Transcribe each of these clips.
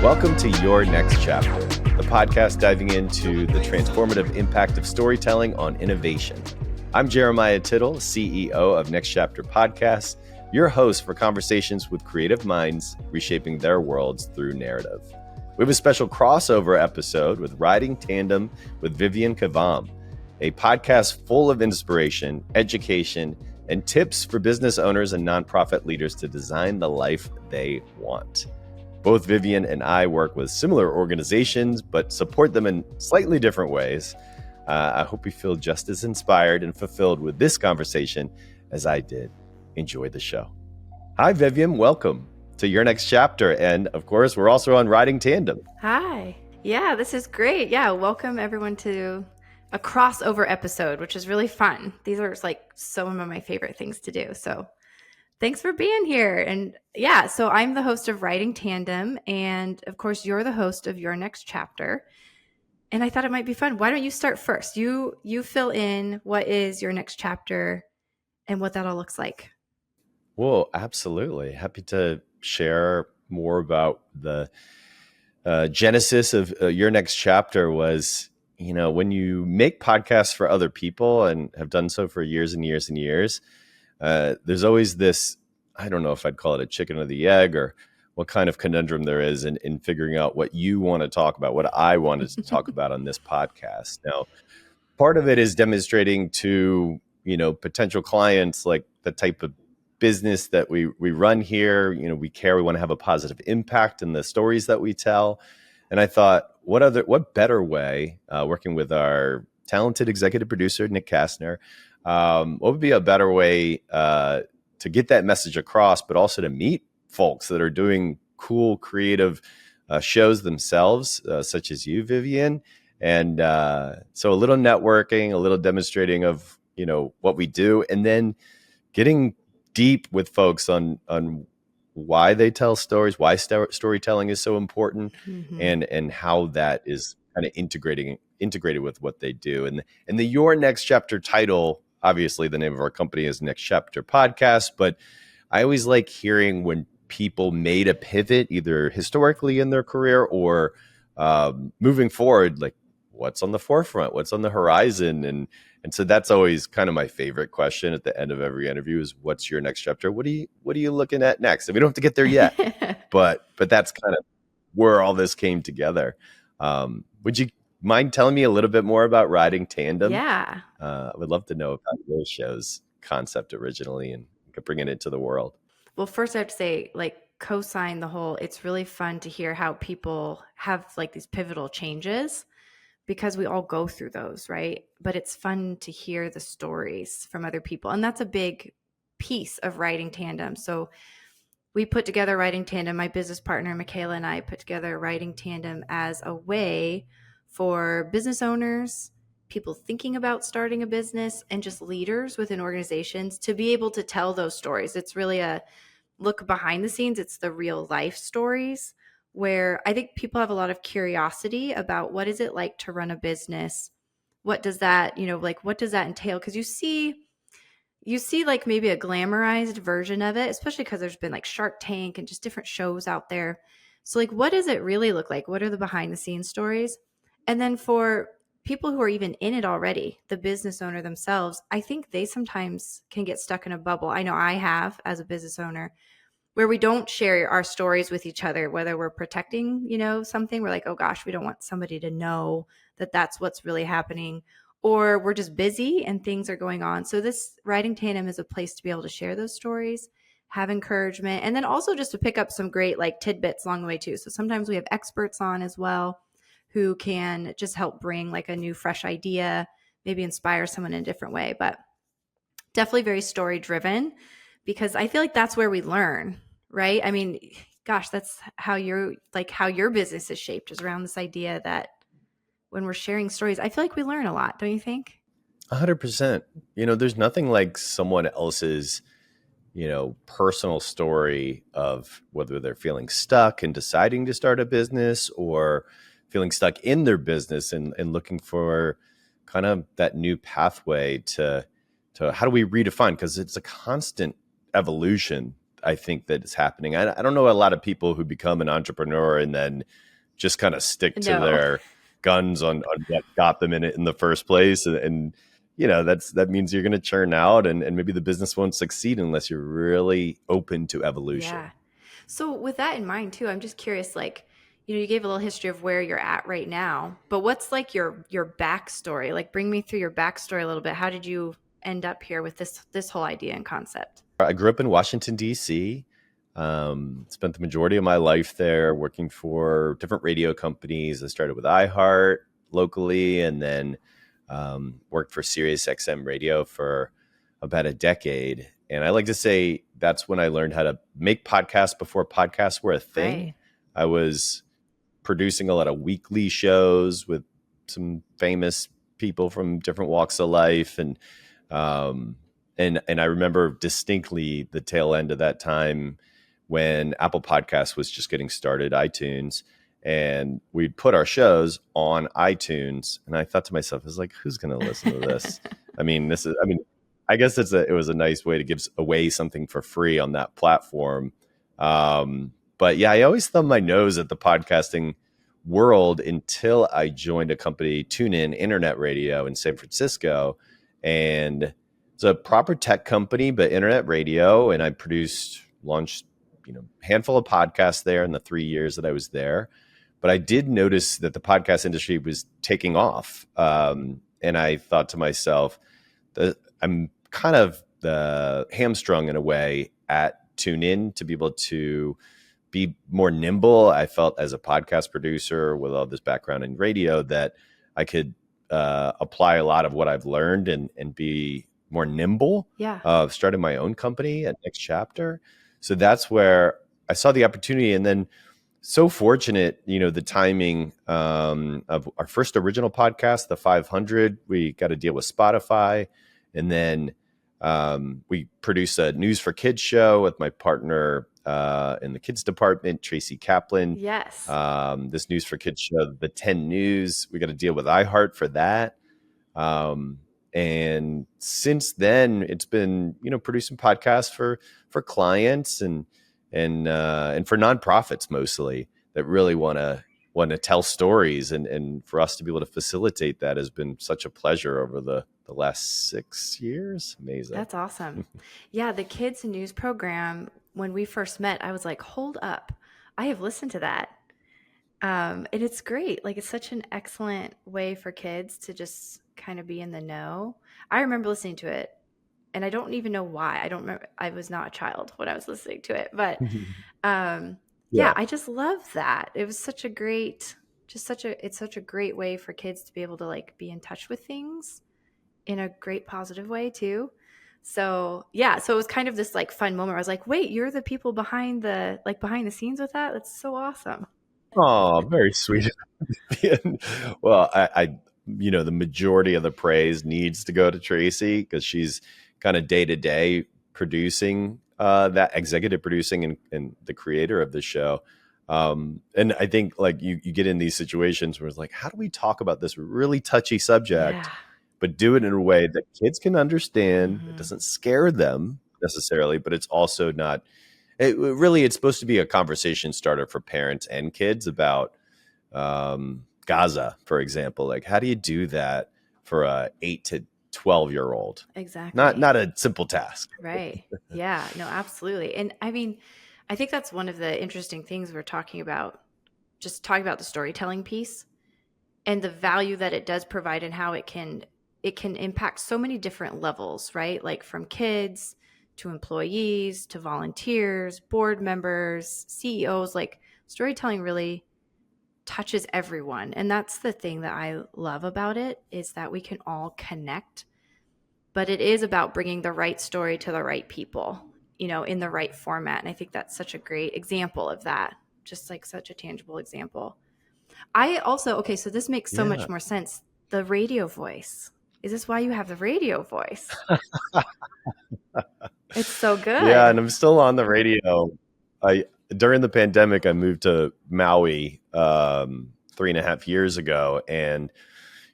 Welcome to Your Next Chapter, the podcast diving into the transformative impact of storytelling on innovation. I'm Jeremiah Tittle, CEO of Next Chapter Podcast, your host for conversations with creative minds reshaping their worlds through narrative. We have a special crossover episode with Riding Tandem with Vivian Kvam, a podcast full of inspiration, education, and tips for business owners and nonprofit leaders to design the life they want. Both Vivian and I work with similar organizations, but support them in slightly different ways. I hope you feel just as inspired and fulfilled with this conversation as I did. Enjoy the show. Hi, Vivian. Welcome to Your Next Chapter. And of course, we're also on Riding Tandem. Hi. Yeah, this is great. Yeah, welcome everyone to a crossover episode, which is really fun. These are like some of my favorite things to do. So thanks for being here. And yeah, so I'm the host of Riding Tandem. And of course, you're the host of Your Next Chapter. And I thought it might be fun. Why don't you start first? You fill in what is your next chapter and what that all looks like. Well, absolutely. Happy to share more about the genesis of Your Next Chapter was, when you make podcasts for other people and have done so for years and years and years, there's always this, I don't know if I'd call it a chicken or the egg or what kind of conundrum there is in figuring out what you want to talk about, what I wanted to talk about on this podcast. Now, part of it is demonstrating to, potential clients, like the type of business that we run here. We care, we want to have a positive impact in the stories that we tell. And I thought, what better way, working with our talented executive producer, Nick Kastner, what would be a better way to get that message across, but also to meet folks that are doing cool, creative shows themselves, such as you, Vivian. And so a little networking, a little demonstrating of, what we do, and then getting deep with folks on why they tell stories, why storytelling is so important, and how that is kind of integrated with what they do. And the Your Next Chapter title, obviously the name of our company is Next Chapter Podcast, but I always like hearing when people made a pivot, either historically in their career or moving forward, like what's on the forefront, what's on the horizon. And so that's always kind of my favorite question at the end of every interview is, what's your next chapter? What are you looking at next? And we don't have to get there yet, but that's kind of where all this came together. Would you mind telling me a little bit more about Riding Tandem? Yeah. I would love to know about your show's concept originally and bringing it to the world. Well, first I have to say, co-sign the whole, it's really fun to hear how people have these pivotal changes, because we all go through those, right? But it's fun to hear the stories from other people. And that's a big piece of Riding Tandem. So we put together Riding Tandem, my business partner, Michaela, and I put together Riding Tandem as a way for business owners, people thinking about starting a business, and just leaders within organizations to be able to tell those stories. It's really a look behind the scenes. It's the real life stories where I think people have a lot of curiosity about what is it like to run a business? What does that, what does that entail? Because you see maybe a glamorized version of it, especially because there's been Shark Tank and just different shows out there. So what does it really look like? What are the behind the scenes stories? And then for people who are even in it already, the business owner themselves, I think they sometimes can get stuck in a bubble. I know I have as a business owner, where we don't share our stories with each other, whether we're protecting, something. We're like, oh gosh, we don't want somebody to know that that's what's really happening, or we're just busy and things are going on. So this Riding Tandem is a place to be able to share those stories, have encouragement, and then also just to pick up some great tidbits along the way too. So sometimes we have experts on as well who can just help bring a new, fresh idea, maybe inspire someone in a different way, but definitely very story driven. Because I feel like that's where we learn, right? I mean, gosh, that's how how your business is shaped, is around this idea that when we're sharing stories, I feel like we learn a lot, don't you think? 100%. There's nothing like someone else's, personal story of whether they're feeling stuck and deciding to start a business or feeling stuck in their business and looking for kind of that new pathway to how do we redefine? Because it's a constant evolution I think that is happening. I don't know a lot of people who become an entrepreneur and then just kind of stick to No. their guns on what got them in it in the first place. And you know, that means you're going to churn out, and maybe the business won't succeed unless you're really open to Yeah. evolution. So with that in mind too, I'm just curious, like, you gave a little history of where you're at right now, but what's like your backstory? Like, bring me through your backstory a little bit. How did you end up here with this whole idea and concept? I grew up in Washington, D.C. Spent the majority of my life there working for different radio companies. I started with iHeart locally, and then worked for Sirius XM radio for about a decade. And I like to say that's when I learned how to make podcasts before podcasts were a Right. thing. I was producing a lot of weekly shows with some famous people from different walks of life, um, and I remember distinctly the tail end of that time when Apple Podcasts was just getting started, iTunes, and we'd put our shows on iTunes, and I thought to myself, I was like, who's going to listen to this? I mean, I guess it was a nice way to give away something for free on that platform. But yeah, I always thumbed my nose at the podcasting world until I joined a company, TuneIn Internet Radio in San Francisco. And it's a proper tech company, but internet radio. And I launched, handful of podcasts there in the 3 years that I was there. But I did notice that the podcast industry was taking off. And I thought to myself, I'm kind of hamstrung in a way at TuneIn to be able to be more nimble. I felt as a podcast producer with all this background in radio that I could apply a lot of what I've learned and be more nimble. Yeah. Started my own company at Next Chapter. So that's where I saw the opportunity. And then so fortunate, the timing of our first original podcast, the 500, we got a deal with Spotify. And then we produced a News for Kids show with my partner in the kids department, Tracy Kaplan. Yes. This News for Kids show, the 10 News, we got to deal with iHeart for that. And since then, it's been producing podcasts for clients and for nonprofits mostly that really want to tell stories, and for us to be able to facilitate that has been such a pleasure over the last 6 years. Amazing. That's awesome. Yeah, the kids news program, when we first met, I was like, hold up. I have listened to that. And it's great. Like, it's such an excellent way for kids to just kind of be in the know. I remember listening to it, and I don't even know why. I don't remember. I was not a child when I was listening to it, but yeah, Yeah. I just love that. It was such a great, it's such a great way for kids to be able to like be in touch with things in a great positive way too. So yeah, so it was kind of this like fun moment where I was like, wait, you're the people behind the scenes with that? That's so awesome. Oh, very sweet. Well, the majority of the praise needs to go to Tracy because she's kind of day to day producing, that executive producing and the creator of the show. And I think like you get in these situations where it's like, how do we talk about this really touchy subject, Yeah. but do it in a way that kids can understand? It Mhm. doesn't scare them necessarily, but it's also not. It's supposed to be a conversation starter for parents and kids about Gaza, for example. Like, how do you do that for a 8 to 12-year-old? Exactly. Not a simple task. Right. Yeah, no, absolutely. And I mean, I think that's one of the interesting things we're talking about, just talking about the storytelling piece and the value that it does provide and how it can impact so many different levels, right? Like from kids to employees to volunteers, board members, CEOs, like storytelling really touches everyone. And that's the thing that I love about it is that we can all connect, but it is about bringing the right story to the right people, in the right format. And I think that's such a great example of that, just like such a tangible example. I also, okay, so this makes so Yeah. much more sense. The radio voice. Is this why you have the radio voice? It's so Yeah, good. and I'm still on the radio. I During the pandemic, I moved to Maui 3.5 years ago, and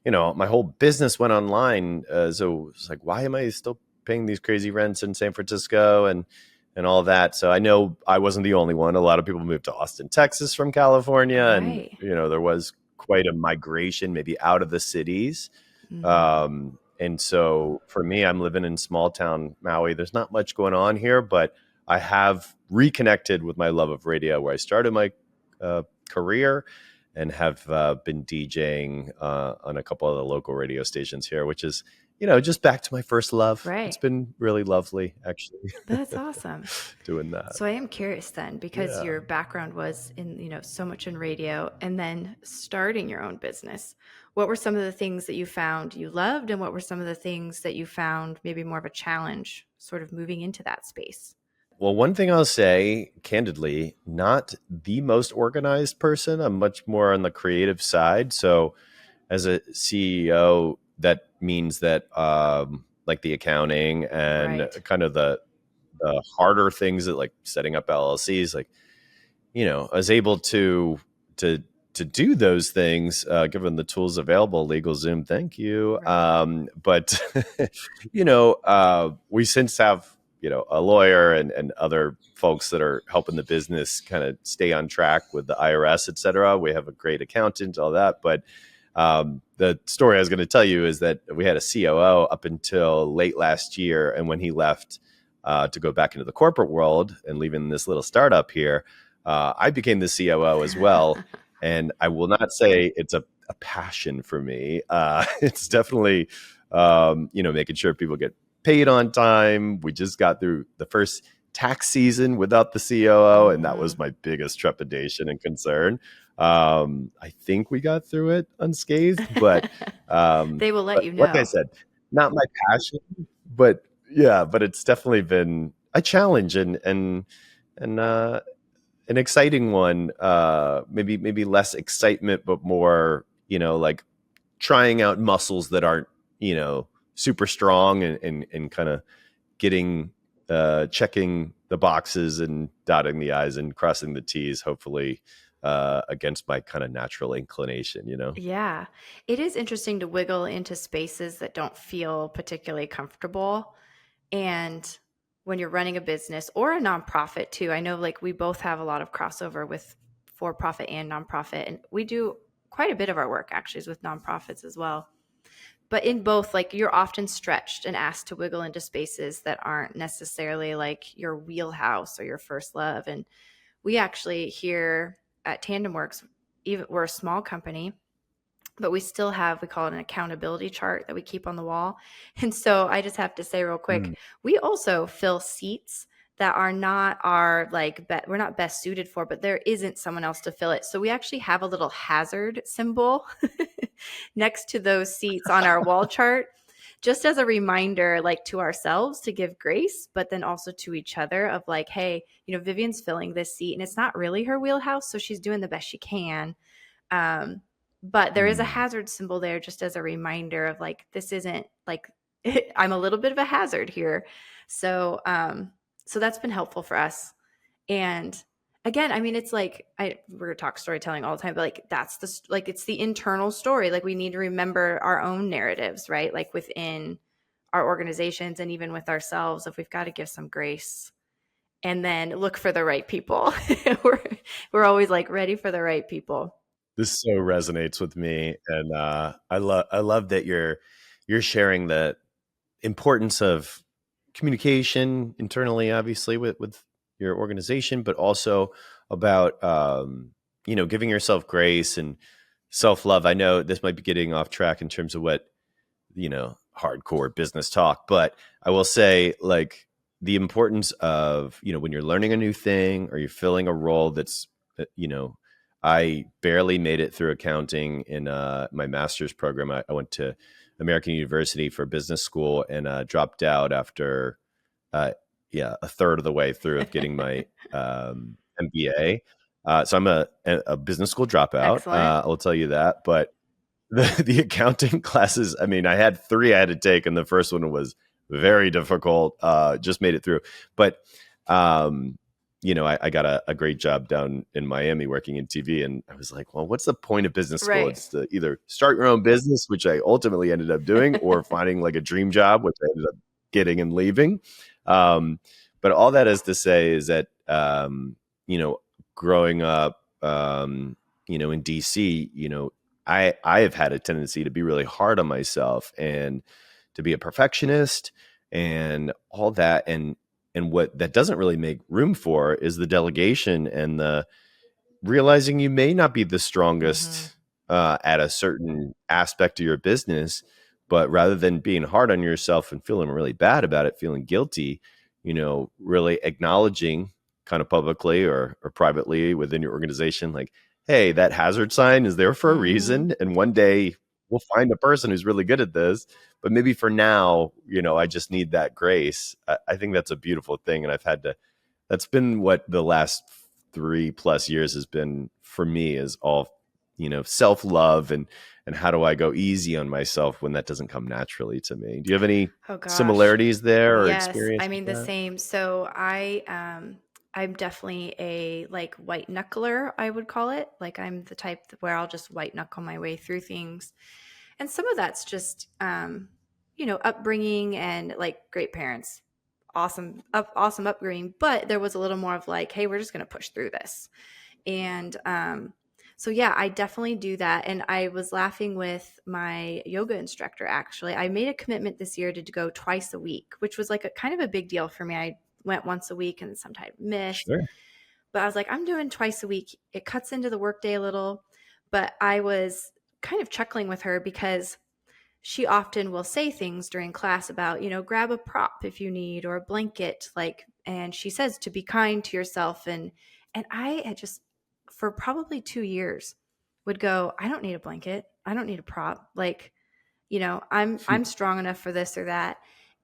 my whole business went online. So it's like, why am I still paying these crazy rents in San Francisco? and all that. So I know I wasn't the only one. A lot of people moved to Austin, Texas from California, and Right. there was quite a migration maybe out of the cities. Hmm. And so for me, I'm living in small town Maui. There's not much going on here, but I have reconnected with my love of radio, where I started my career, and have been DJing on a couple of the local radio stations here, which is, just back to my first love. It's Right. been really lovely, actually, That's awesome. doing that. So I am curious then, because Yeah. your background was in, so much in radio and then starting your own business. What were some of the things that you found you loved, and what were some of the things that you found maybe more of a challenge sort of moving into that space? Well, one thing I'll say candidly, not the most organized person. I'm much more on the creative side. So as a CEO, that means that like the accounting and Right. kind of the harder things, that like setting up LLCs, like, I was able to to do those things given the tools available. LegalZoom, thank you. Right. But we since have a lawyer and other folks that are helping the business kind of stay on track with the IRS, et cetera. We have a great accountant, all that. But the story I was going to tell you is that we had a COO up until late last year, and when he left to go back into the corporate world and leaving this little startup here, I became the COO as well. And I will not say it's a passion for me. It's definitely, making sure people get paid on time. We just got through the first tax season without the COO, and that Hmm. was my biggest trepidation and concern. I think we got through it unscathed, but They will let but you like I know. said, not my passion, but yeah, but it's definitely been a challenge, and an exciting one. Maybe less excitement, but more, like trying out muscles that aren't, super strong, and kind of getting checking the boxes and dotting the I's and crossing the T's, hopefully against my kind of natural inclination. Yeah. It is interesting to wiggle into spaces that don't feel particularly comfortable. And when you're running a business or a nonprofit too, I know like we both have a lot of crossover with for profit and nonprofit. And we do quite a bit of our work actually is with nonprofits as well. But in both, like you're often stretched and asked to wiggle into spaces that aren't necessarily like your wheelhouse or your first love. And we actually here at Tandem Works, even we're a small company, but we still have, we call it an accountability chart that we keep on the wall. And so I just have to say real quick, Mm. we also fill seats that are not our like we're not best suited for, but there isn't someone else to fill it. So we actually have a little hazard symbol next to those seats on our wall chart, just as a reminder, like to ourselves to give grace, but then also to each other of like, hey, Vivian's filling this seat and it's not really her wheelhouse. So she's doing the best she can. Um, but there is a Mm. hazard symbol there just as a reminder of like, this isn't like, I'm a little bit of a hazard here. So that's been helpful for us. And again, I mean, it's like, we're talk storytelling all the time, but like, that's like, it's the internal story. Like we need to remember our own narratives, right? Like within our organizations and even with ourselves, if we've got to give some grace and then look for the right people. we're, we're always like ready for the right people. This so resonates with me, and I love that you're sharing the importance of communication internally, obviously with your organization, but also about giving yourself grace and self love. I know this might be getting off track in terms of what hardcore business talk, but I will say, like, the importance of, when you're learning a new thing or you're filling a role that's, I barely made it through accounting in my master's program. I went to American University for business school, and dropped out after, uh, a third of the way through of getting my MBA. So I'm a business school dropout. Excellent. I'll tell you that. But the accounting classes, I mean, I had three I had to take, and the first one was very difficult. Just made it through. But um, I got a great job down in Miami working in TV, and I was like, well, what's the point of business school? Right. It's to either start your own business, which I ultimately ended up doing, or finding like a dream job, which I ended up getting and leaving. Um, But all that is to say is that, you know, growing up, in DC, I have had a tendency to be really hard on myself and to be a perfectionist and all that. And what that doesn't really make room for is the delegation and the realizing you may not be the Mm-hmm. strongest at a certain aspect of your business, but rather than being hard on yourself and feeling really bad about it, feeling guilty, really acknowledging kind of publicly or privately within your organization, like, hey, that hazard sign is there for a Mm-hmm. reason. And one day we'll find a person who's really good at this. But maybe for now, I just need that grace. I think that's a beautiful thing. And that's been what the last 3+ years has been for me, is all, self-love and how do I go easy on myself when that doesn't come naturally to me. Do you have any Oh gosh. similarities there or Yes, experience I with mean the that? same. So I'm definitely a like white knuckler, I would call it. Like I'm the type where I'll just white knuckle my way through things. And some of that's just upbringing and like great parents. Awesome upbringing, but there was a little more of like, hey, we're just going to push through this. And so, yeah, I definitely do that. And I was laughing with my yoga instructor, actually. I made a commitment this year to go twice a week, which was like a kind of a big deal for me. I went once a week and sometimes missed. Sure. But I was like, I'm doing twice a week. It cuts into the workday a little. But I was kind of chuckling with her because she often will say things during class about, grab a prop if you need or a blanket, like, and she says to be kind to yourself. And I had just for probably 2 years would go, I don't need a blanket. I don't need a prop. Like, I'm strong enough for this or that.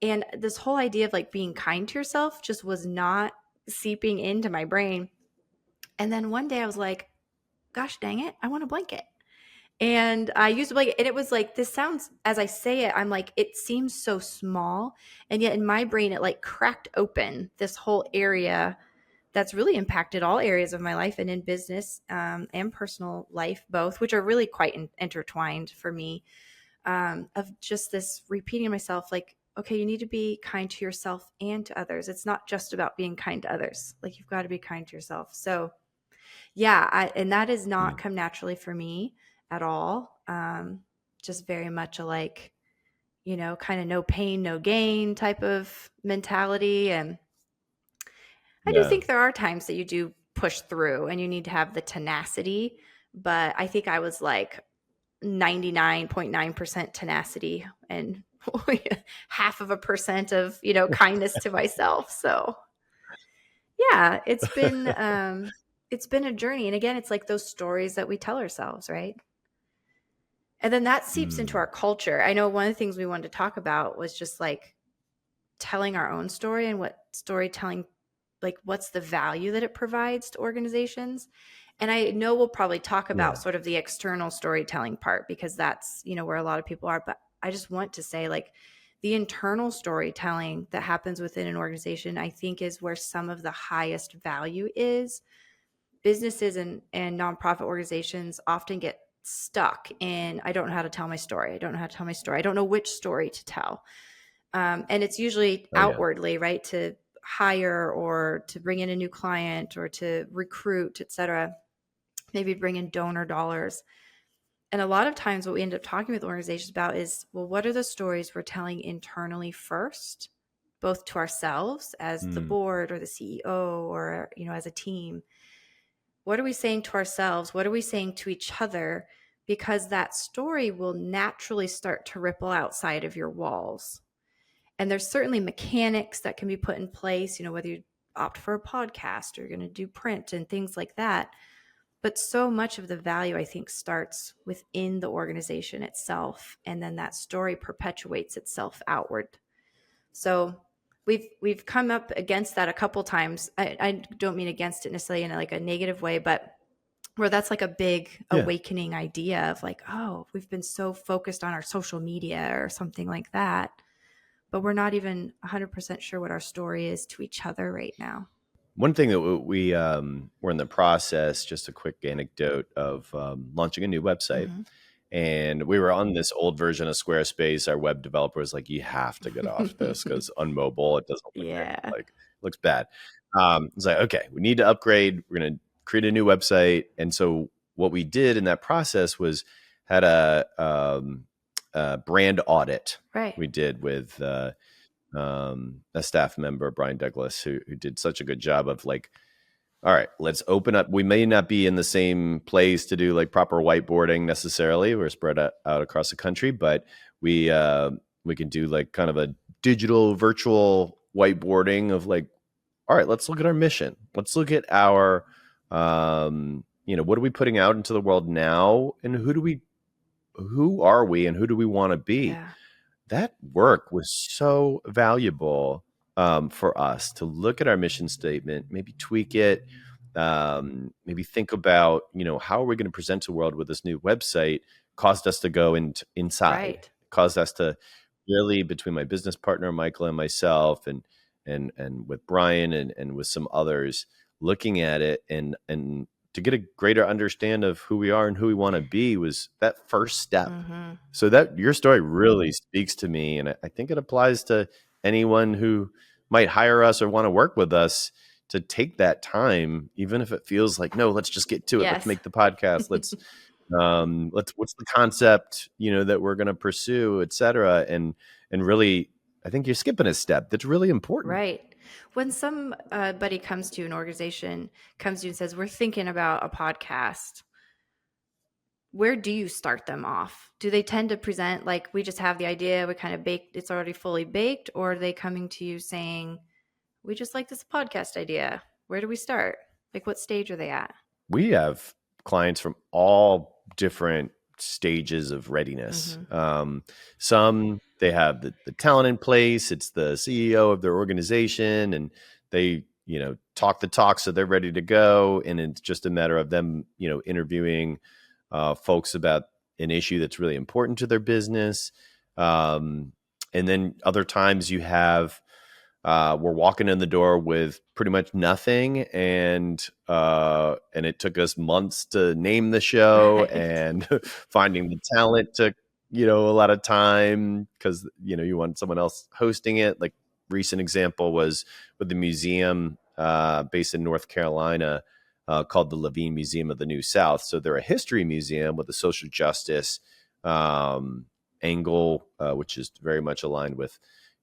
And this whole idea of like being kind to yourself just was not seeping into my brain. And then one day I was like, gosh dang it, I want a blanket. And I used to like, and it was like, this sounds, as I say it, I'm like, it seems so small. And yet in my brain, it like cracked open this whole area that's really impacted all areas of my life and in business and personal life, both, which are really quite intertwined for me. Of just this repeating myself, like, okay, you need to be kind to yourself and to others. It's not just about being kind to others. Like, you've got to be kind to yourself. So, yeah, and that has not come naturally for me at all. Just very much a like, kind of no pain, no gain type of mentality. And I do Yeah. think there are times that you do push through and you need to have the tenacity. But I think I was like 99.9% tenacity and half of a percent of, kindness to myself. So yeah, it's been a journey. And again, it's like those stories that we tell ourselves, right? And then that seeps into Mm. our culture. I know one of the things we wanted to talk about was just like telling our own story and what storytelling, like what's the value that it provides to organizations. And I know we'll probably talk about Yeah. sort of the external storytelling part because that's, where a lot of people are. But I just want to say, like, the internal storytelling that happens within an organization, I think, is where some of the highest value is. Businesses and nonprofit organizations often get stuck in, I don't know how to tell my story. I don't know how to tell my story. I don't know which story to tell. And it's usually Oh yeah. outwardly, right? To hire or to bring in a new client or to recruit, et cetera, maybe bring in donor dollars. And a lot of times what we end up talking with organizations about is, well, what are the stories we're telling internally first, both to ourselves as the Mm. board or the CEO or, as a team? What are we saying to ourselves? What are we saying to each other? Because that story will naturally start to ripple outside of your walls. And there's certainly mechanics that can be put in place, whether you opt for a podcast or you're going to do print and things like that. But so much of the value, I think, starts within the organization itself. And then that story perpetuates itself outward. So we've come up against that a couple times. I don't mean against it necessarily in like a negative way, but where that's like a big Yeah. awakening idea of like, oh, we've been so focused on our social media or something like that, but we're not even 100% sure what our story is to each other right now. One thing that we were in the process, just a quick anecdote of launching a new website. Mm-hmm. And we were on this old version of Squarespace. Our web developer was like, "You have to get off this because on mobile it doesn't look Yeah. looks bad. It's like, okay, we need to upgrade. We're going to create a new website. And so what we did in that process was had a brand audit Right. we did with a staff member, Brian Douglas, who did such a good job of like, all right, let's open up. We may not be in the same place to do like proper whiteboarding necessarily. We're spread out across the country, but we can do like kind of a digital virtual whiteboarding of like, all right, let's look at our mission. Let's look at our, what are we putting out into the world now, and who are we, and who do we want to be? Yeah. That work was so valuable for us to look at our mission statement, maybe tweak it, maybe think about, how are we going to present to the world with this new website? Caused us to go inside, Right. caused us to really, between my business partner Michael and myself, and with Brian and with some others, looking at it and to get a greater understand of who we are and who we want to be was that first step. Mm-hmm. So that your story really speaks to me, and I think it applies to anyone who might hire us or want to work with us to take that time, even if it feels like, no, let's just get to it. Let's Yes. make the podcast. Let's what's the concept, that we're going to pursue, et cetera. And really, I think you're skipping a step that's really important. Right. When somebody comes to an organization, comes to you and says, we're thinking about a podcast, where do you start them off? Do they tend to present like, we just have the idea, we kind of baked, it's already fully baked? Or are they coming to you saying, we just like this podcast idea? Where do we start? Like, what stage are they at? We have clients from all different stages of readiness. Mm-hmm. Some they have the talent in place. It's the CEO of their organization, and they talk the talk, so they're ready to go. And it's just a matter of them interviewing folks about an issue that's really important to their business. And then other times you have we're walking in the door with pretty much nothing, and it took us months to name the show, Right. and finding the talent took a lot of time because you want someone else hosting it. Like recent example was with the museum based in North Carolina called the Levine Museum of the New South. So they're a history museum with a social justice angle, which is very much aligned with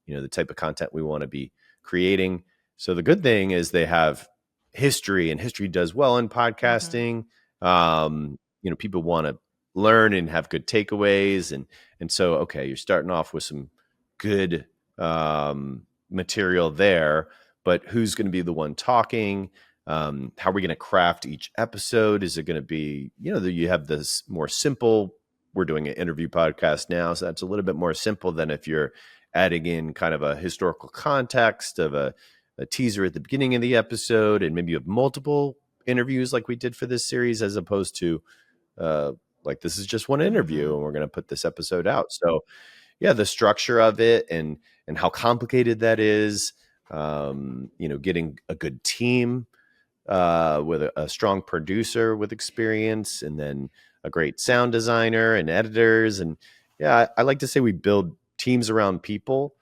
the type of content we want to be creating. So the good thing is they have history, and history does well in Mm-hmm. podcasting. People want to learn and have good takeaways, and so okay, you're starting off with some good material there, but who's going to be the one talking? How are we going to craft each episode? Is it going to be, you have this more simple, we're doing an interview podcast now, so that's a little bit more simple than if you're adding in kind of a historical context of a teaser at the beginning of the episode, and maybe you have multiple interviews like we did for this series, as opposed to like this is just one interview Mm-hmm. and we're going to put this episode out. So yeah, the structure of it and how complicated that is, getting a good team with a strong producer with experience, and then a great sound designer and editors. And yeah, I like to say we build teams around people,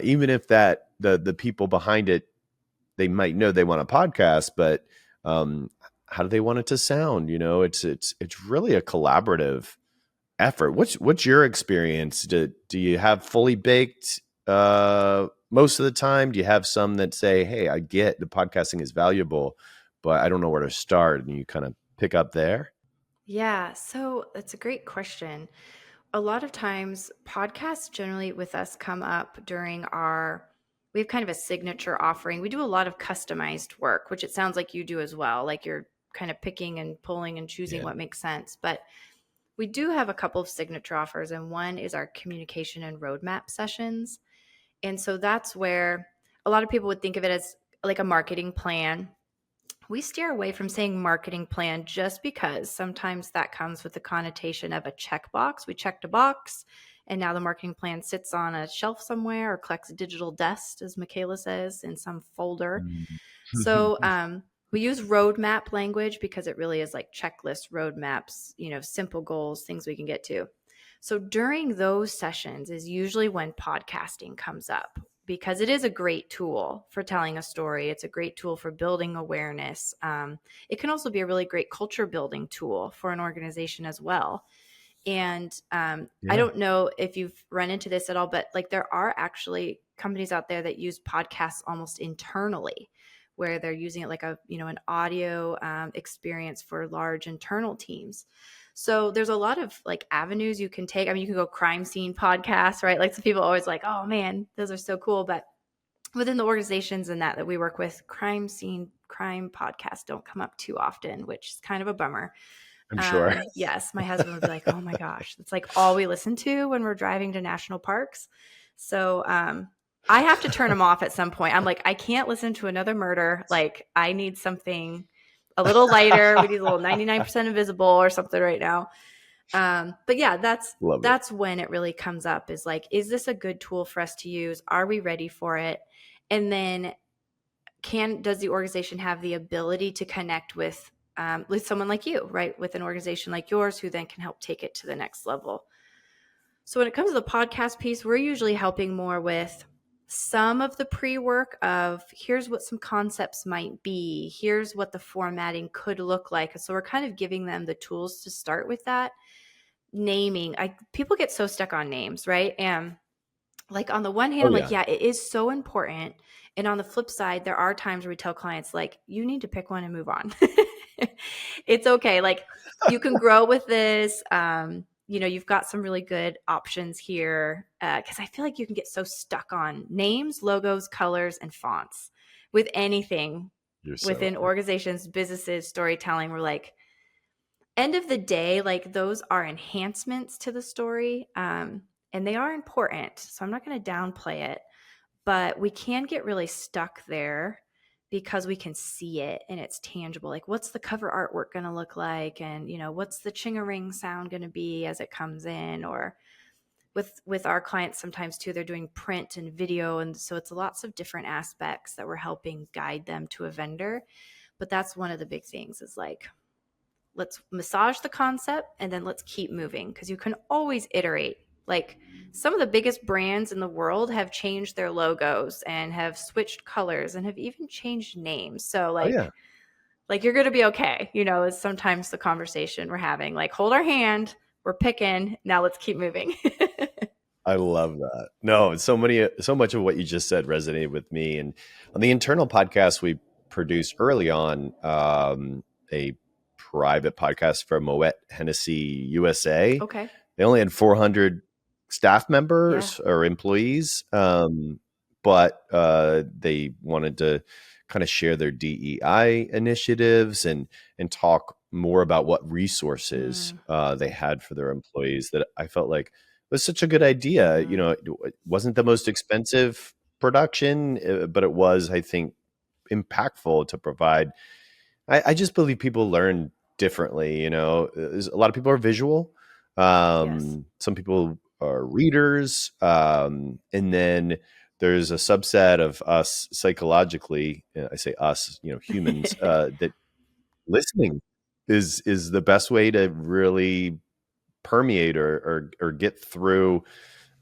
even if that the people behind it, they might know they want a podcast, but how do they want it to sound? It's really a collaborative effort. What's your experience? Do you have fully baked most of the time? Do you have some that say, hey, I get the podcasting is valuable, but I don't know where to start, and you kind of pick up there? Yeah. So that's a great question. A lot of times podcasts generally with us come up during we have kind of a signature offering. We do a lot of customized work, which it sounds like you do as well. Like you're kind of picking and pulling and choosing Yeah. what makes sense. But we do have a couple of signature offers, and one is our communication and roadmap sessions. And so that's where a lot of people would think of it as like a marketing plan. We steer away from saying marketing plan just because sometimes that comes with the connotation of a checkbox. We checked a box, and now the marketing plan sits on a shelf somewhere or collects digital dust, as Michaela says, in some folder. Mm. So we use roadmap language because it really is like checklist roadmaps, simple goals, things we can get to. So during those sessions is usually when podcasting comes up. because it is a great tool for telling a story. It's a great tool for building awareness. It can also be a really great culture building tool for an organization as well. And I Yeah, don't know if you've run into this at all, but like there are actually companies out there that use podcasts almost internally, where they're using it like a, you know, an audio experience for large internal teams. So there's a lot of like avenues you can take. I mean, you can go crime scene podcasts, right? Like some people are always like, oh man, those are so cool. But within the organizations and that we work with, crime scene crime podcasts don't come up too often, which is kind of a bummer. I'm sure. Yes, my husband would be like, "Oh my gosh, that's like all we listen to when we're driving to national parks." So, I have to turn them off at some point. I'm like, I can't listen to another murder. Like, I need something a little lighter. We need a little 99% invisible or something right now. But yeah, Love it. that's when it really comes up is like, is this a good tool for us to use? Are we ready for it? And then does the organization have the ability to connect with someone like you, right? With an organization like yours who then can help take it to the next level. So when it comes to the podcast piece, we're usually helping more with some of the pre-work of here's what some concepts might be, here's what the formatting could look like. So we're kind of giving them the tools to start with that. Naming, people get so stuck on names, right? And like on the one hand, Oh I'm like, yeah. yeah, it is so important. And on the flip side, there are times where we tell clients, like, you need to pick one and move on. It's okay. Like, you can grow with this. You know, you've got some really good options here. Because I feel like you can get so stuck on names, logos, colors, and fonts with anything You're so within right. organizations, businesses, storytelling. We're like, end of the day, like those are enhancements to the story. And they are important. So I'm not going to downplay it, but we can get really stuck there because we can see it and it's tangible. Like, what's the cover artwork going to look like? And, you know, what's the ching-a-ring sound going to be as it comes in? Or with our clients sometimes too, they're doing print and video. And so it's lots of different aspects that we're helping guide them to a vendor. But that's one of the big things is like, let's massage the concept and then let's keep moving because you can always iterate. Like some of the biggest brands in the world have changed their logos and have switched colors and have even changed names. So Oh yeah. like you're going to be okay, you know, is sometimes the conversation we're having. Like hold our hand, we're picking, now let's keep moving. I love that. No, so much of what you just said resonated with me. And on the internal podcast we produced early on, a private podcast for Moet Hennessy USA. Okay. They only had 400 staff Yeah. members or employees, but they wanted to kind of share their DEI initiatives and talk more about what resources Mm, they had for their employees. That I felt like was such a good idea. You mm-hmm. know, it wasn't the most expensive production, but it was, I think, impactful to provide. I just believe people learn differently. You know, a lot of people are visual. Yes. Some people are readers, and then there's a subset of us psychologically. I say us, you know, humans. That listening is the best way to really permeate or get through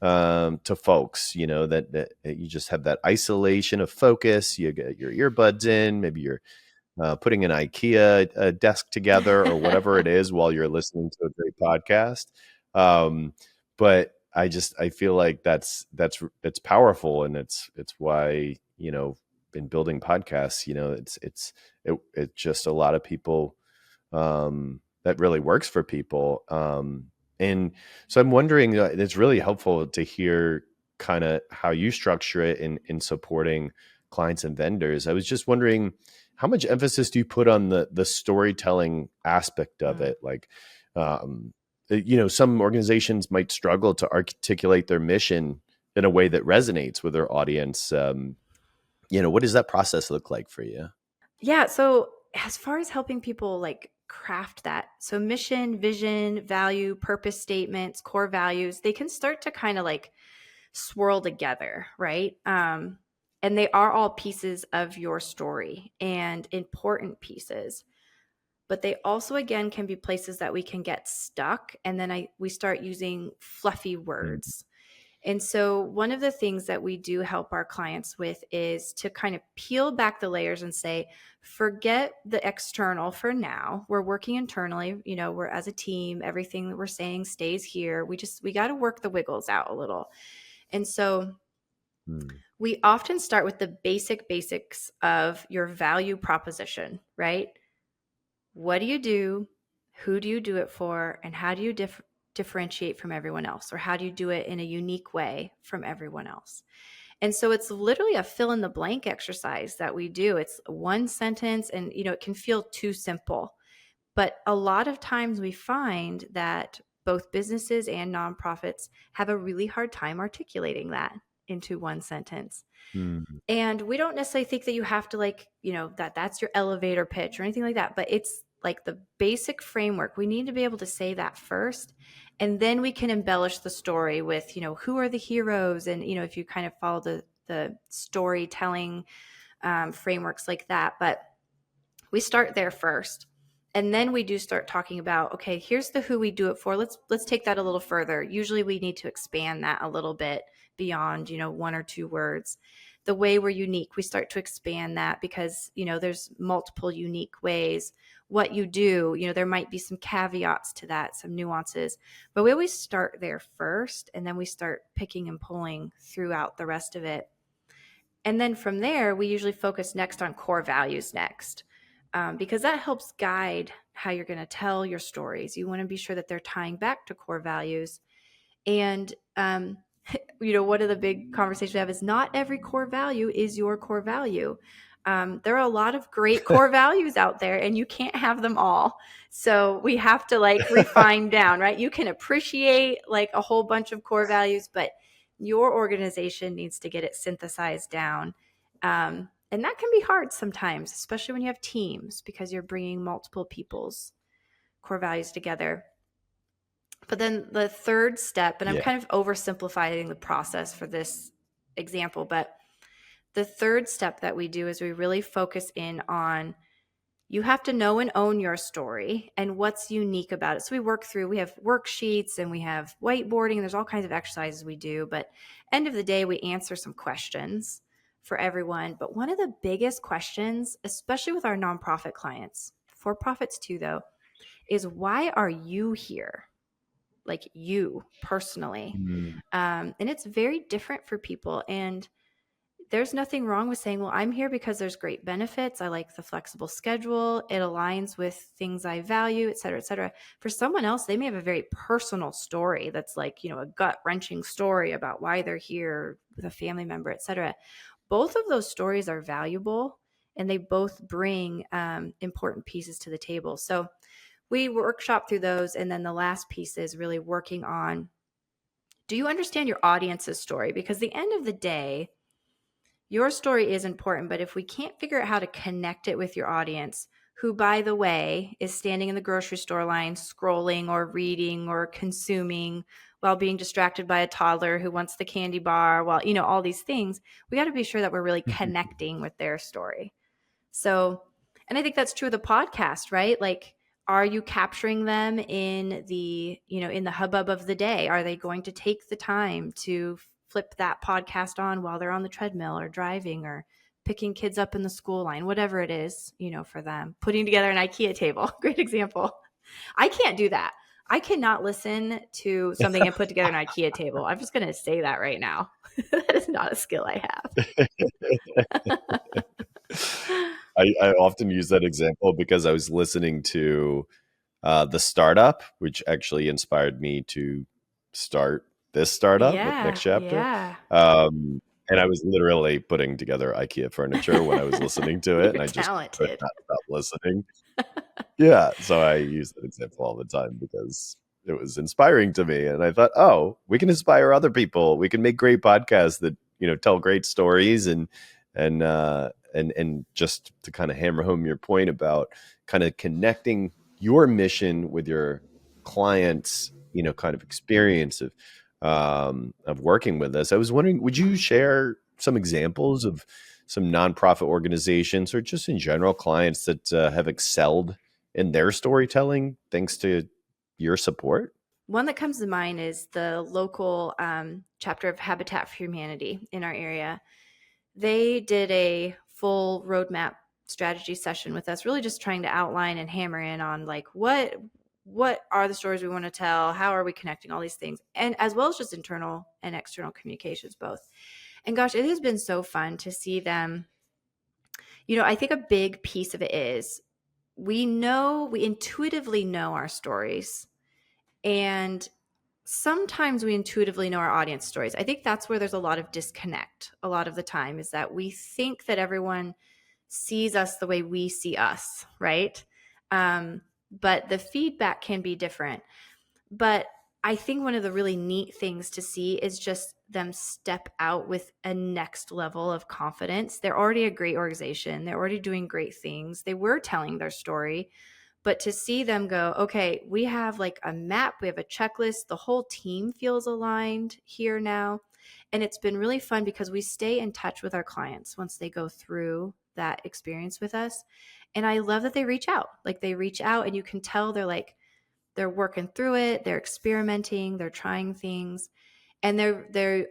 to folks. You know that you just have that isolation of focus. You get your earbuds in, maybe you're putting an IKEA desk together or whatever it is while you're listening to a great podcast. Um, but I feel like that's powerful, and it's why, you know, in building podcasts, you know, it's just a lot of people, that really works for people. And so I'm wondering, it's really helpful to hear kind of how you structure it in supporting clients and vendors. I was just wondering, how much emphasis do you put on the storytelling aspect of Mm. it? Like, um, you know, some organizations might struggle to articulate their mission in a way that resonates with their audience. You know, what does that process look like for you? Yeah. So, as far as helping people like craft that, so mission, vision, value, purpose statements, core values, they can start to kind of like swirl together, right? And they are all pieces of your story and important pieces. But they also, again, can be places that we can get stuck. And then we start using fluffy Mm. words And so, one of the things that we do help our clients with is to kind of peel back the layers and say, forget the external for now. We're working internally, we're as a team, everything that we're saying stays here. We got to work the wiggles out a little. And so, Mm. we often start with the basics of your value proposition, right? What do you do? Who do you do it for? And how do you differentiate from everyone else? Or how do you do it in a unique way from everyone else? And so it's literally a fill in the blank exercise that we do. It's one sentence, and it can feel too simple. But a lot of times we find that both businesses and nonprofits have a really hard time articulating that into one sentence. Mm. And we don't necessarily think that you have to that's your elevator pitch or anything like that, but it's like the basic framework. We need to be able to say that first, and then we can embellish the story with, who are the heroes, and if you kind of follow the storytelling frameworks like that. But we start there first, and then we do start talking about, okay, here's the who we do it for. Let's take that a little further. Usually we need to expand that a little bit beyond one or two words. The way we're unique, we start to expand that, because there's multiple unique ways. What you do, there might be some caveats to that, some nuances, but we always start there first, and then we start picking and pulling throughout the rest of it. And then from there, we usually focus next on core values next, because that helps guide how you're going to tell your stories. You want to be sure that they're tying back to core values. And, one of the big conversations we have is not every core value is your core value. There are a lot of great core values out there, and you can't have them all. So we have to refine down, right? You can appreciate a whole bunch of core values, but your organization needs to get it synthesized down. And that can be hard sometimes, especially when you have teams, because you're bringing multiple people's core values together. But then the third step, and I'm Yeah. kind of oversimplifying the process for this example, but the third step that we do is we really focus in on, you have to know and own your story and what's unique about it. So we have worksheets and we have whiteboarding, and there's all kinds of exercises we do. But end of the day, we answer some questions for everyone. But one of the biggest questions, especially with our nonprofit clients, for profits too, though, is why are you here? Like you personally. Mm. And it's very different for people. And there's nothing wrong with saying, well, I'm here because there's great benefits. I like the flexible schedule. It aligns with things I value, et cetera, et cetera. For someone else, they may have a very personal story that's a gut wrenching story about why they're here with a family member, et cetera. Both of those stories are valuable, and they both bring important pieces to the table. So we workshop through those. And then the last piece is really working on, do you understand your audience's story? Because at the end of the day, your story is important, but if we can't figure out how to connect it with your audience, who, by the way, is standing in the grocery store line, scrolling or reading or consuming while being distracted by a toddler who wants the candy bar, while, all these things, we got to be sure that we're really connecting with their story. So, and I think that's true of the podcast, right? Are you capturing them in the hubbub of the day? Are they going to take the time to flip that podcast on while they're on the treadmill or driving or picking kids up in the school line, whatever it is, for them? Putting together an IKEA table, great example. I can't do that. I cannot listen to something and put together an IKEA table. I'm just going to say that right now. That is not a skill I have. I often use that example because I was listening to The Startup, which actually inspired me to start this startup with Yeah, Next Chapter. yeah. And I was literally putting together IKEA furniture when I was listening to it, You're and I just could talented. not stop listening. Yeah, so I use that example all the time because it was inspiring to me, and I thought, oh, we can inspire other people. We can make great podcasts that tell great stories, and just to kind of hammer home your point about kind of connecting your mission with your clients, kind of experience of working with us. I was wondering, would you share some examples of some nonprofit organizations or just in general clients that have excelled in their storytelling thanks to your support? One that comes to mind is the local chapter of Habitat for Humanity in our area. They did a full roadmap strategy session with us, really just trying to outline and hammer in on like what are the stories we want to tell, how are we connecting all these things, and as well as just internal and external communications both. And gosh, it has been so fun to see them. I think a big piece of it is we intuitively know our stories, and sometimes we intuitively know our audience stories. I think that's where there's a lot of disconnect a lot of the time, is that we think that everyone sees us the way we see us, right? Um, but the feedback can be different. But I think one of the really neat things to see is just them step out with a next level of confidence. They're already a great organization. They're already doing great things. They were telling their story, but to see them go, okay, we have like a map, we have a checklist, the whole team feels aligned here now. And it's been really fun because we stay in touch with our clients once they go through that experience with us. And I love that they reach out. Like they reach out and you can tell they're working through it, they're experimenting, they're trying things, and they're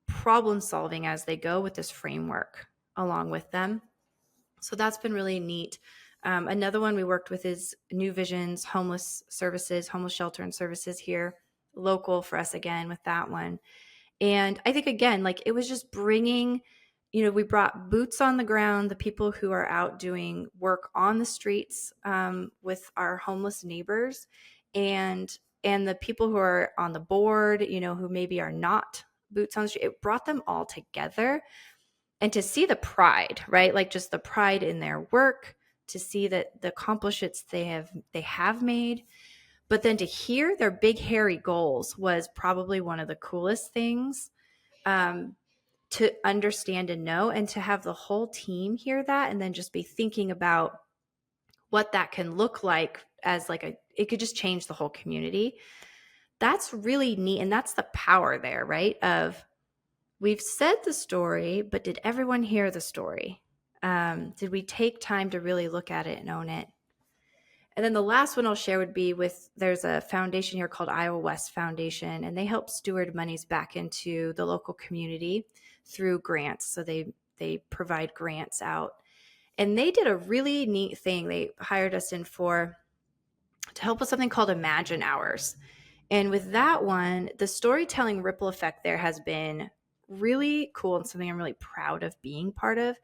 problem solving as they go with this framework along with them. So that's been really neat. Another one we worked with is New Vision's homeless services, homeless shelter and services here, local for us again with that one. And I think, again, like it was just bringing, we brought boots on the ground, the people who are out doing work on the streets with our homeless neighbors, and the people who are on the board, who maybe are not boots on the street. It brought them all together, and to see the pride, right? Like just the pride in their work, to see that the accomplishments they have made, but then to hear their big hairy goals was probably one of the coolest things um, to understand and know, and to have the whole team hear that and then just be thinking about what that can look like as like it could just change the whole community. That's really neat, and that's the power there, right? Of we've said the story, but did everyone hear the story? Did we take time to really look at it and own it? And then the last one I'll share would be there's a foundation here called Iowa West Foundation, and they help steward monies back into the local community through grants. So they provide grants out. And they did a really neat thing. They hired us in to help with something called Imagine Hours. And with that one, the storytelling ripple effect there has been really cool and something I'm really proud of being part of,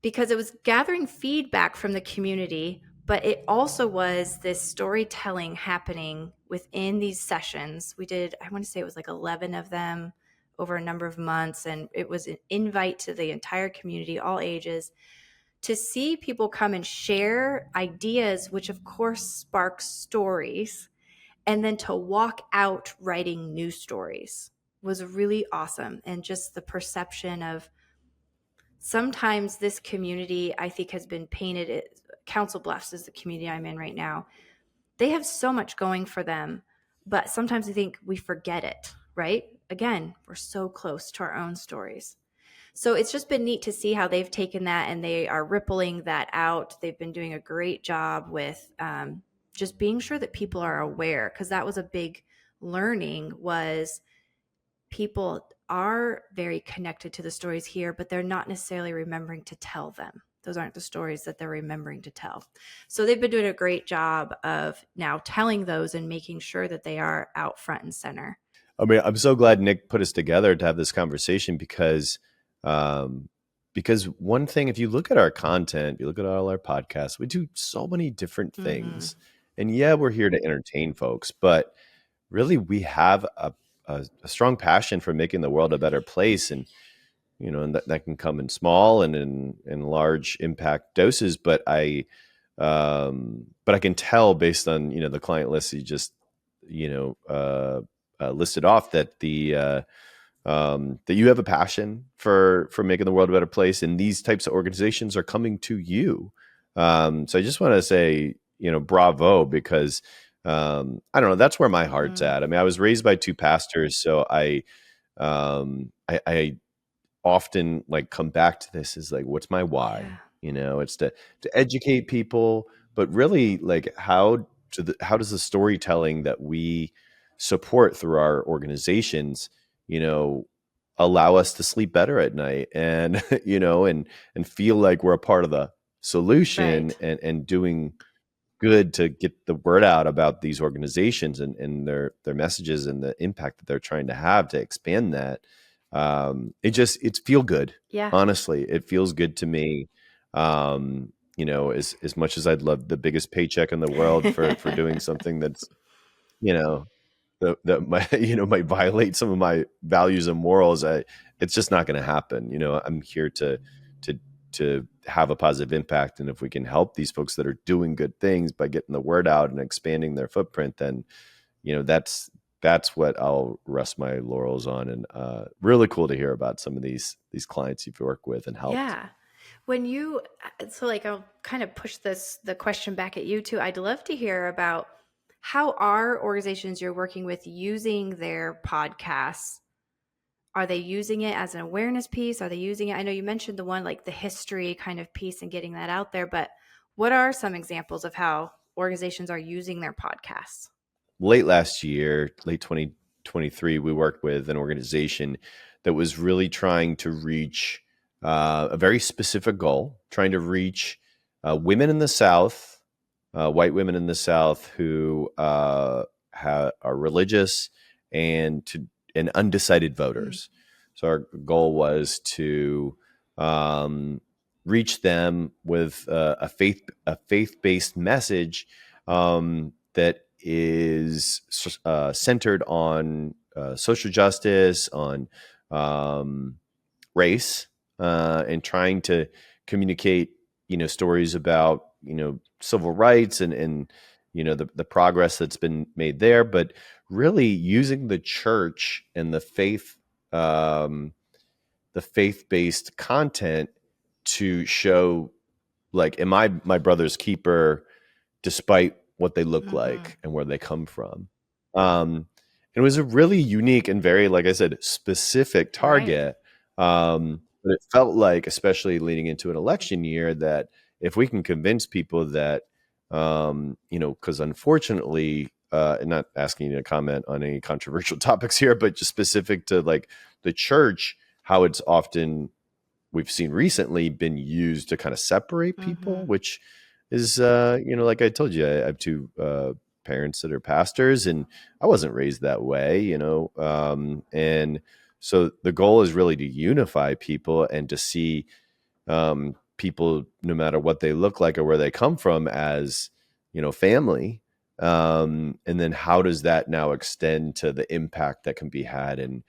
because it was gathering feedback from the community, but it also was this storytelling happening within these sessions. We did, I want to say it was like 11 of them over a number of months, and it was an invite to the entire community, all ages, to see people come and share ideas, which of course sparks stories, and then to walk out writing new stories was really awesome. And just the perception of sometimes this community, I think, has been painted. Council Bluffs is the community I'm in right now. They have so much going for them, but sometimes I think we forget it, right? Again, we're so close to our own stories. So it's just been neat to see how they've taken that and they are rippling that out. They've been doing a great job with just being sure that people are aware, because that was a big learning, was people are very connected to the stories here, but they're not necessarily remembering to tell them. Those aren't the stories that they're remembering to tell. So they've been doing a great job of now telling those and making sure that they are out front and center. I mean, I'm so glad Nick put us together to have this conversation um, because one thing, if you look at our content, you look at all our podcasts, we do so many different Mm-hmm. things. And yeah, we're here to entertain folks, but really we have a strong passion for making the world a better place. And, and that can come in small and in large impact doses. But I can tell based on, the client list you just, listed off that you have a passion for making the world a better place, and these types of organizations are coming to you. So I just want to say, bravo, because I don't know, that's where my heart's Mm-hmm. at. I mean, I was raised by two pastors, so I often like come back to this is like, what's my why? Yeah. It's to educate people, but really like how does the storytelling that we support through our organizations, you know, allow us to sleep better at night, and and feel like we're a part of the solution, Right. and doing good to get the word out about these organizations, and their messages and the impact that they're trying to have to expand that. It's feel good. Yeah. Honestly, it feels good to me. As much as I'd love the biggest paycheck in the world for doing something that's, you know, that might might violate some of my values and morals, it's just not going to happen. I'm here to to have a positive impact, and if we can help these folks that are doing good things by getting the word out and expanding their footprint, then that's what I'll rest my laurels on. And really cool to hear about some of these clients you've worked with and helped. Yeah. When you, so like, I'll kind of push the question back at you too. I'd love to hear about how are organizations you're working with using their podcasts. Are they using it as an awareness piece? Are they using it? I know you mentioned the one, like the history kind of piece and getting that out there, but what are some examples of how organizations are using their podcasts? Late last year, late 2023, we worked with an organization that was really trying to reach a very specific goal, trying to reach women in the South, white women in the South who are religious and undecided Mm, voters. So our goal was to um, reach them with a faith-based message that is centered on social justice, on um, race, and trying to communicate, stories about, civil rights, and the progress that's been made there, but really using the church and um, the faith-based content to show, like, am I my brother's keeper despite what they look mm-hmm. like and where they come from. Um, it was a really unique and very, like I said, specific Right. target. But it felt like, especially leading into an election year, that if we can convince people that, because unfortunately, and not asking you to comment on any controversial topics here, but just specific to like the church, how it's often, we've seen recently, been used to kind of separate Mm-hmm. people, which is, like I told you, I have two parents that are pastors, and I wasn't raised that way, and so the goal is really to unify people and to see people, no matter what they look like or where they come from, as, family. And then how does that now extend to the impact that can be had in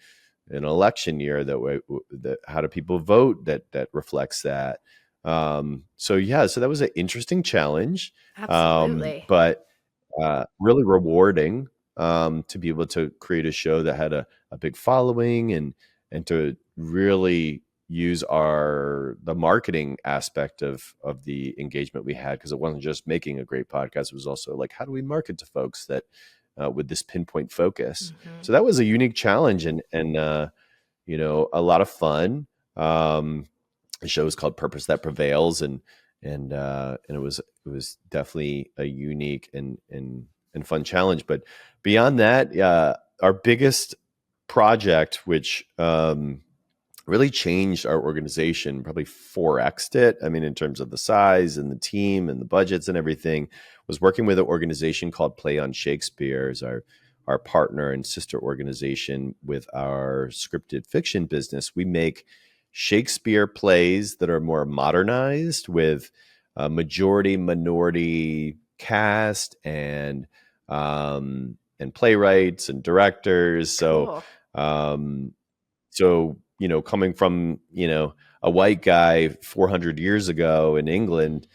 an election year, that how do people vote that reflects that. So yeah, so that was an interesting challenge, Absolutely. but really rewarding, to be able to create a show that had a big following, and to really use the marketing aspect of the engagement we had, because it wasn't just making a great podcast, it was also like, how do we market to folks that with this pinpoint focus. Mm-hmm. So that was a unique challenge, and a lot of fun. The show is called Purpose That Prevails, and it was definitely a unique and fun challenge. But beyond that, our biggest project, which really changed our organization, probably 4x'd it. I mean, in terms of the size and the team and the budgets and everything, was working with an organization called Play on Shakespeare as our partner and sister organization with our scripted fiction business. We make Shakespeare plays that are more modernized with a majority minority cast, and playwrights and directors. So Cool. um, coming from, a white guy 400 years ago in England,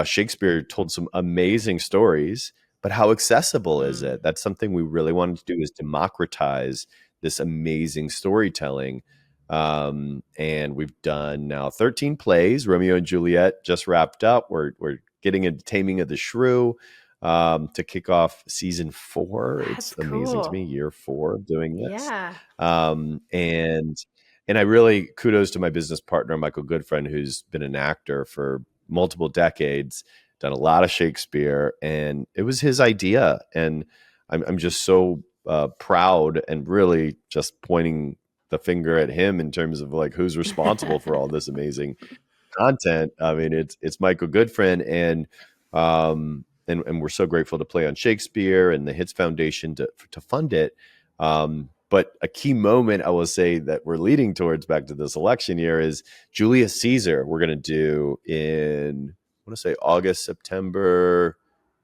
Shakespeare told some amazing stories, but how accessible is Mm. it? That's something we really wanted to do, is democratize this amazing storytelling. And we've done now 13 plays. Romeo and Juliet just wrapped up. We're getting into Taming of the Shrew, to kick off season 4. It's That's amazing to cool. me, year 4 of doing this. Yeah. And I really, kudos to my business partner, Michael Goodfriend, who's been an actor for multiple decades, done a lot of Shakespeare, and it was his idea. And I'm just so proud and really just pointing the finger at him in terms of like who's responsible for all this amazing content. I mean, it's Michael Goodfriend, and we're so grateful to Play on Shakespeare and the Hits Foundation to fund it. But a key moment I will say that we're leading towards back to this election year is Julius Caesar. We're going to do in, I want to say August, September,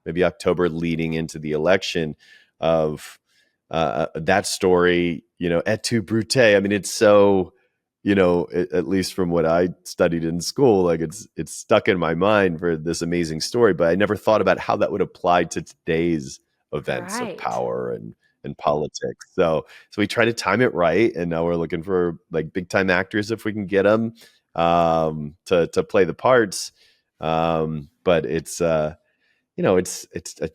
maybe October, leading into the election of that story. Et tu, Brute. I mean, it's so, at least from what I studied in school, like it's stuck in my mind for this amazing story, but I never thought about how that would apply to today's events of Right. power and politics. So we try to time it right, and now we're looking for like big time actors if we can get them to play the parts. But it's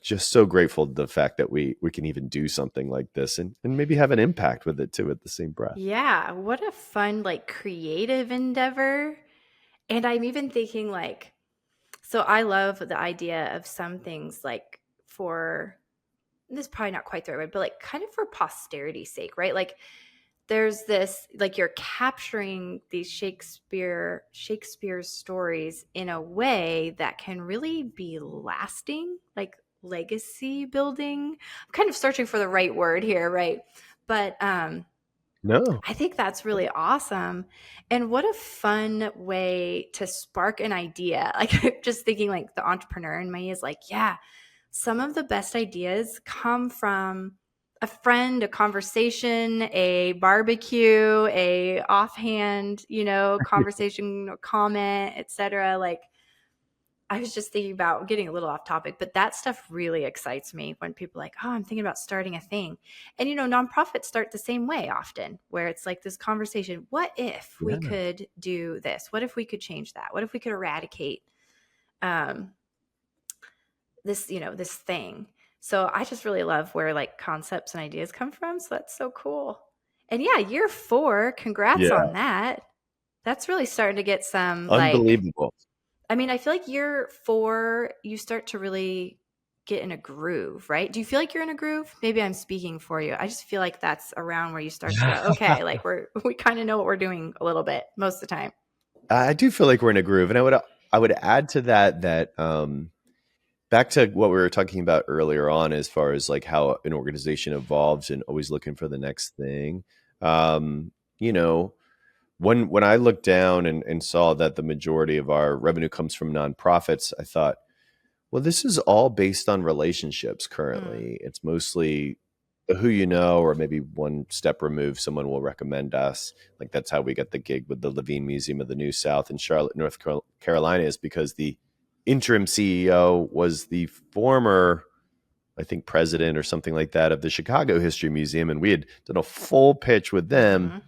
just so grateful to the fact that we can even do something like this and maybe have an impact with it too at the same breath. Yeah, what a fun, like, creative endeavor. And I'm even thinking, like, so I love the idea of some things, like, for this is probably not quite the right word, but like kind of for posterity's sake, right? Like, there's this, like, you're capturing these Shakespeare's stories in a way that can really be lasting, like legacy building. I'm kind of searching for the right word here, right? But No. I think that's really awesome. And what a fun way to spark an idea. Like, just thinking, like, the entrepreneur in me is like, yeah, some of the best ideas come from a friend, a conversation, a barbecue, a offhand, conversation, or comment, etc. Like, I was just thinking about getting a little off topic, but that stuff really excites me when people are like, oh, I'm thinking about starting a thing. And, nonprofits start the same way often, where it's like this conversation: what if we Yeah. could do this? What if we could change that? What if we could eradicate um, this thing? So I just really love where, like, concepts and ideas come from. So that's so cool. And yeah, year 4, congrats Yeah. on that. That's really starting to get some, like, Unbelievable. I mean, I feel like year 4, you start to really get in a groove, right? Do you feel like you're in a groove? Maybe I'm speaking for you. I just feel like that's around where you start to go, okay, like, we kind of know what we're doing a little bit most of the time. I do feel like we're in a groove, and I would add to that back to what we were talking about earlier on, as far as like how an organization evolves and always looking for the next thing. Um, you know, when I looked down and saw that the majority of our revenue comes from nonprofits, I thought, well, this is all based on relationships Mm, currently. It's mostly who you know, or maybe one step removed, someone will recommend us. Like that's how we got the gig with the Levine Museum of the New South in Charlotte, North Carolina, is because the interim CEO was the former, I think, president or something like that of the Chicago History Museum. And we had done a full pitch with them. mm-hmm.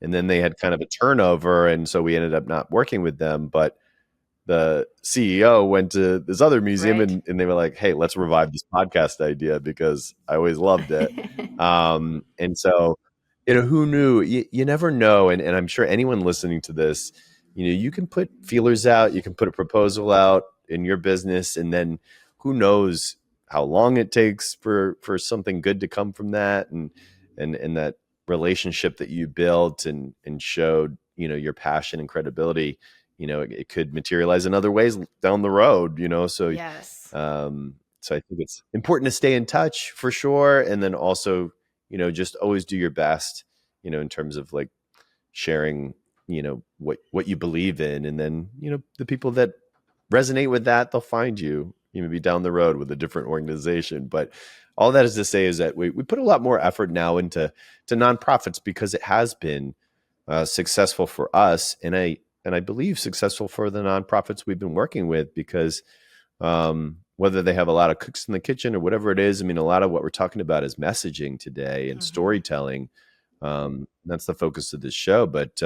And then they had kind of a turnover. And so we ended up not working with them. But the CEO went to this other museum, Right. and they were like, hey, let's revive this podcast idea because I always loved it. And so, who knew? You never know. And I'm sure anyone listening to this, you can put feelers out, you can put a proposal out in your business, and then who knows how long it takes for something good to come from that, and that relationship that you built and showed, your passion and credibility, it could materialize in other ways down the road, Yes. so I think it's important to stay in touch for sure. And then also, just always do your best, in terms of like sharing, what you believe in. And then, the people that resonate with that, they'll find you, maybe down the road with a different organization. But all that is to say is that we put a lot more effort now into nonprofits because it has been successful for us, and I believe successful for the nonprofits we've been working with, because whether they have a lot of cooks in the kitchen or whatever it is, I mean, a lot of what we're talking about is messaging today and Mm-hmm. storytelling. That's the focus of this show, but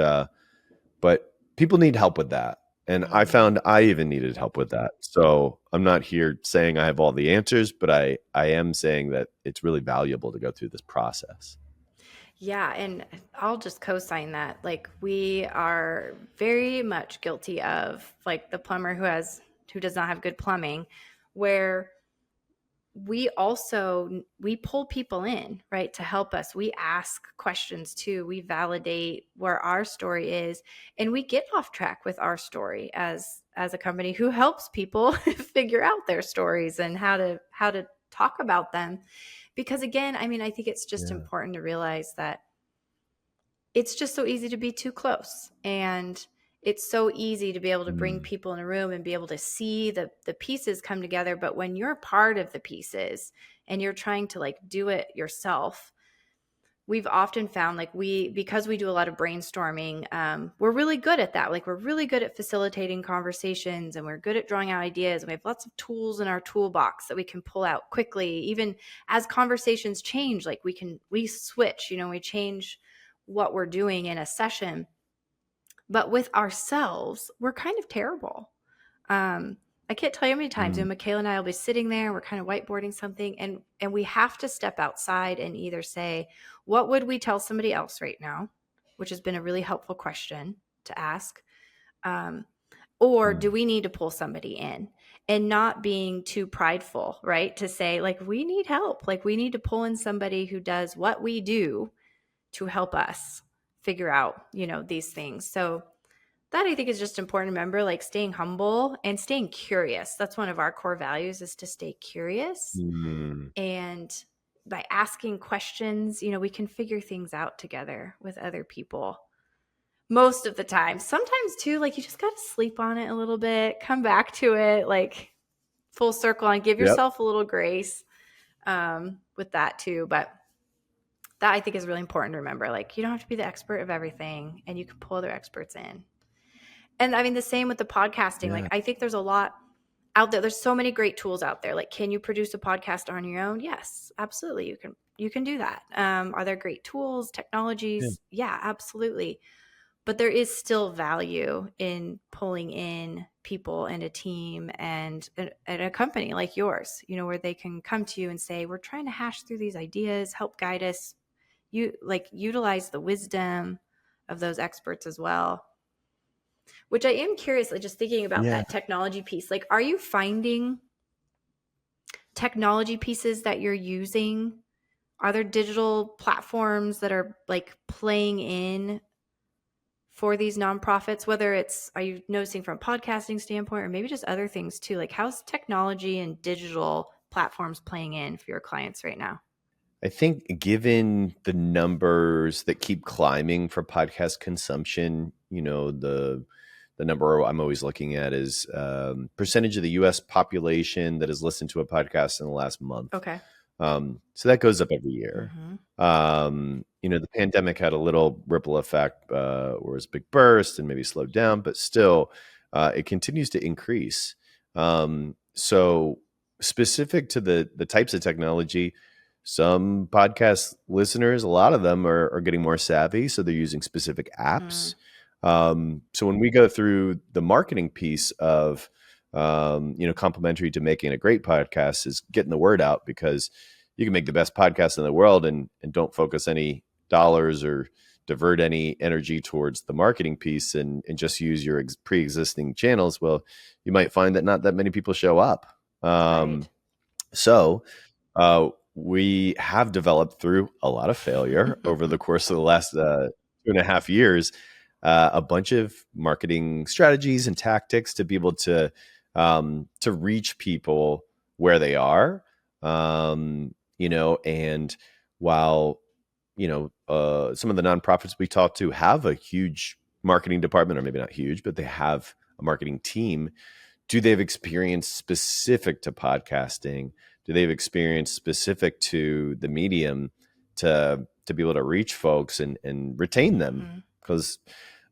people need help with that. And I Mm-hmm. found I even needed help with that. So I'm not here saying I have all the answers, but I am saying that it's really valuable to go through this process. Yeah, and I'll just co-sign that. Like, we are very much guilty of, like, the plumber who does not have good plumbing, where we pull people in, right, to help us. We ask questions too. We validate where our story is, and we get off track with our story as a company who helps people figure out their stories and how to talk about them. Because again, I mean, I think it's just Yeah. important to realize that it's just so easy to be too close, and it's so easy to be able to bring Mm. people in a room and be able to see the pieces come together. But when you're part of the pieces and you're trying to like do it yourself, we've often found like because we do a lot of brainstorming, we're really good at that. Like we're really good at facilitating conversations, and we're good at drawing out ideas, and we have lots of tools in our toolbox that we can pull out quickly. Even as conversations change, like we switch, we change what we're doing in a session. But with ourselves, we're kind of terrible. I can't tell you how many times, Mm. Michaela and I will be sitting there, we're kind of whiteboarding something, and we have to step outside and either say, what would we tell somebody else right now? Which has been a really helpful question to ask. Um, or Mm. do we need to pull somebody in? And not being too prideful, right? To say, like, we need help. Like, we need to pull in somebody who does what we do to help us figure out, these things. So that I think is just important to remember, like staying humble and staying curious. That's one of our core values, is to stay curious. Mm. And by asking questions, we can figure things out together with other people most of the time. Sometimes too, like you just got to sleep on it a little bit, come back to it, like full circle, and give Yep. yourself a little grace with that too. But that I think is really important to remember. Like you don't have to be the expert of everything, and you can pull other experts in. And I mean, the same with the podcasting. Like, Yeah. I think there's a lot out there. There's so many great tools out there. Like, can you produce a podcast on your own? Yes, absolutely. You can do that. Are there great tools, Yeah. technologies? Yeah, absolutely. But there is still value in pulling in people and a team and a company like yours, where they can come to you and say, we're trying to hash through these ideas, help guide us. You like utilize the wisdom of those experts as well. Which I am curious, like just thinking about Yeah. that technology piece. Like, are you finding technology pieces that you're using? Are there digital platforms that are like playing in for these nonprofits? Whether it's, are you noticing from a podcasting standpoint or maybe just other things too? Like, how's technology and digital platforms playing in for your clients right now? I think given the numbers that keep climbing for podcast consumption, the number I'm always looking at is percentage of the U.S. population that has listened to a podcast in the last month. Okay. So that goes up every year. Mm-hmm. The pandemic had a little ripple effect, where it was a big burst and maybe slowed down, but still, it continues to increase. So specific to the types of technology, some podcast listeners, a lot of them are getting more savvy, so they're using specific apps. So when we go through the marketing piece of, complementary to making a great podcast is getting the word out, because you can make the best podcast in the world and don't focus any dollars or divert any energy towards the marketing piece and just use your pre-existing channels. Well, you might find that not that many people show up. Right. So we have developed through a lot of failure over the course of the last 2.5 years, a bunch of marketing strategies and tactics to be able to reach people where they are. And while some of the nonprofits we talk to have a huge marketing department, or maybe not huge, but they have a marketing team. Do they have experience specific to podcasting? Do they have experience specific to the medium to be able to reach folks and retain them? Mm-hmm. Because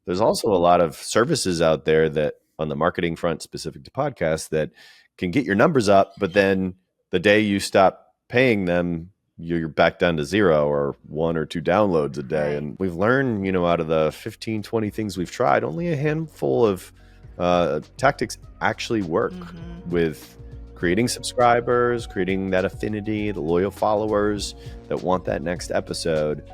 there's also a lot of services out there that on the marketing front specific to podcasts that can get your numbers up, but then the day you stop paying them, you're back down to zero or 1 or 2 downloads a day. Right. And we've learned, out of the 15, 20 things we've tried, only a handful of tactics actually work with creating subscribers, creating that affinity, the loyal followers that want that next episode,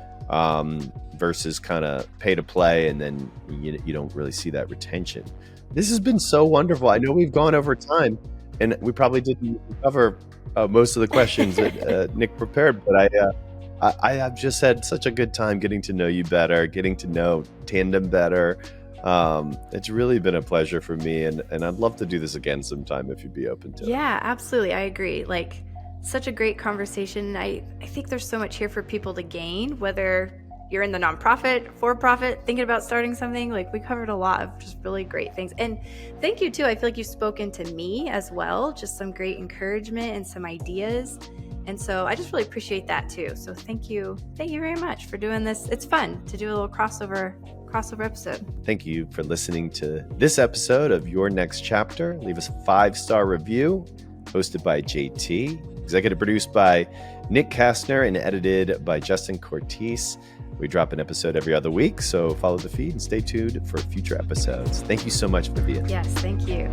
versus kind of pay to play, and then you don't really see that retention. This has been so wonderful. I know we've gone over time. And we probably didn't cover most of the questions that Nick prepared, but I have just had such a good time getting to know you better, getting to know Tandem better. It's really been a pleasure for me, and I'd love to do this again sometime if you'd be open to it. Yeah, absolutely. I agree. Like, such a great conversation. I think there's so much here for people to gain, whether you're in the nonprofit, for profit, thinking about starting something. Like, we covered a lot of just really great things. And thank you, too. I feel like you've spoken to me as well, just some great encouragement and some ideas. And so I just really appreciate that, too. So thank you. Thank you very much for doing this. It's fun to do a little crossover episode. Thank you for listening to this episode of Your Next Chapter. Leave us a 5-star review, hosted by JT, executive produced by Nick Kastner, and edited by Justin Cortese. We drop an episode every other week, so follow the feed and stay tuned for future episodes. Thank you so much, Vivian. Yes, thank you.